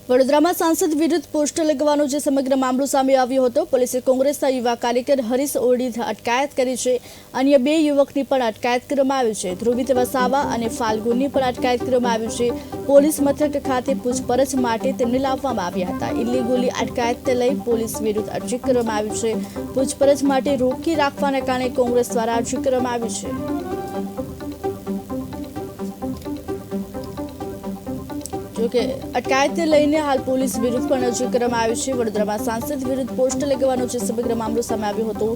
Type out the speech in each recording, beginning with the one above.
વડોદરામાં સાંસદ વિરુદ્ધ પોસ્ટર લગાવવાનો જે સમગ્ર મામલો સામે આવ્યો હતો, પોલીસે કોંગ્રેસના યુવા કાર્યકર હરીશ ઓરડીની અટકાયત કરી છે। અન્ય બે યુવકની પણ અટકાયત કરવામાં આવી છે। ધ્રુવિત વસાવા અને ફાલ્ગુની પણ અટકાયત કરવામાં આવી છે। પોલીસ મથક ખાતે પૂછપરછ માટે તેમને લાવવામાં આવ્યા હતા। ઇલીગલી અટકાયતને લઈ પોલીસ વિરુદ્ધ અરજી કરવામાં આવી છે। પૂછપરછ માટે રોકી રાખવાના કારણે કોંગ્રેસ દ્વારા અરજી કરવામાં આવી છે। જોકે અટકાયતને લઈને હાલ પોલીસ વિરુદ્ધ પણ અરજી કરવામાં આવી છે। વડોદરામાં સાંસદ વિરુદ્ધ પોસ્ટર લગાવવાનો જે સમગ્ર મામલો સામે આવ્યો હતો,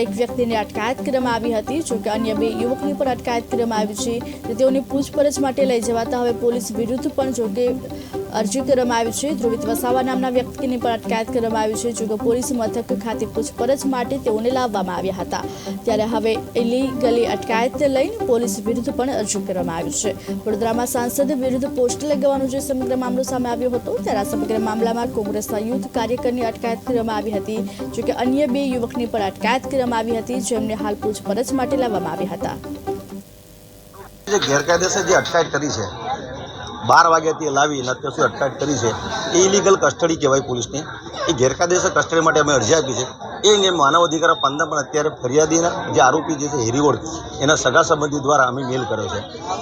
એક વ્યક્તિની અટકાયત કરવામાં આવી હતી। જોકે અન્ય બે યુવકની પણ અટકાયત કરવામાં આવી છે। તેઓની પૂછપરછ માટે લઈ જવાતા હવે પોલીસ વિરુદ્ધ પણ જોકે અરજી કરવામાં આવી છે। ધ્રુવિત વસાવા નામના વ્યક્તિની પણ અટકાયત કરવામાં આવી છે। જોકે પોલીસ મથક ખાતે પૂછપરછ માટે તેઓને લાવવામાં આવ્યા હતા, ત્યારે હવે ઇલીગલી અટકાયતને લઈને પોલીસ વિરુદ્ધ પણ અરજી કરવામાં આવી છે। વડોદરામાં સાંસદ વિરુદ્ધ પોસ્ટર લગાવવાનો જે સમગ્ર મામલો સામે આવ્યો હતો, ત્યારે આ સમગ્ર મામલામાં કોંગ્રેસના યુથ કાર્યકરની અટકાયત કરવામાં આવી હતી। જોકે અન્ય બે યુવકની પણ અટકાયત કરવામાં આવી હતી, જેમને હાલ પૂછપરછ માટે લાવવામાં આવ્યા હતા। ગેરકાયદેસર જે અટકાયત કરી છે, 12 વાગ્યાથી લાવીને અત્યાર સુધી અટકાયત કરી છે, એ ઇલીગલ કસ્ટડી કહેવાય પોલીસની। એ ગેરકાયદેસર કસ્ટડી માટે અમે અરજી આપી છે। એ અંગે માનવ અધિકાર પંદર પણ અત્યારે ફરિયાદીના જે આરોપી જે છે હેરીવોડ, એના સગા સંબંધી દ્વારા અમે મેલ કર્યો છે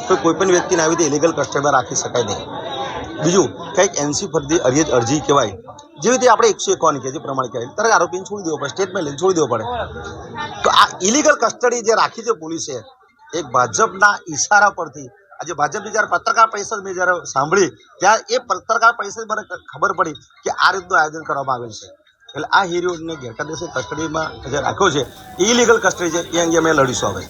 તો કોઈપણ વ્યક્તિને આવી રીતે ઇલીગલ કસ્ટડીમાં રાખી શકાય નહીં। બીજું કંઈક એનસી ફરતી અરજી કહેવાય, જેવી રીતે આપણે 151 કે જે પ્રમાણે કહેવાય, ત્યારે આરોપીને છોડી દેવો પડે, સ્ટેટમેન્ટ લઈને છોડી દેવો પડે। તો આ ઇલીગલ કસ્ટડી જે રાખી છે પોલીસે, એક ભાજપના ઈશારા પરથી, આજે ભાજપની જ્યારે પત્રકાર પરિષદ મેં જ્યારે સાંભળી, ત્યારે એ પત્રકાર પરિષદ મને ખબર પડી કે આ રીતનું આયોજન કરવામાં આવેલ છે। એટલે આ હીરોને ગેરકાયદેસર કસ્ટડીમાં જે રાખ્યો છે, ઇલીગલ કસ્ટડી છે, એ અંગે અમે લડીશું હવે।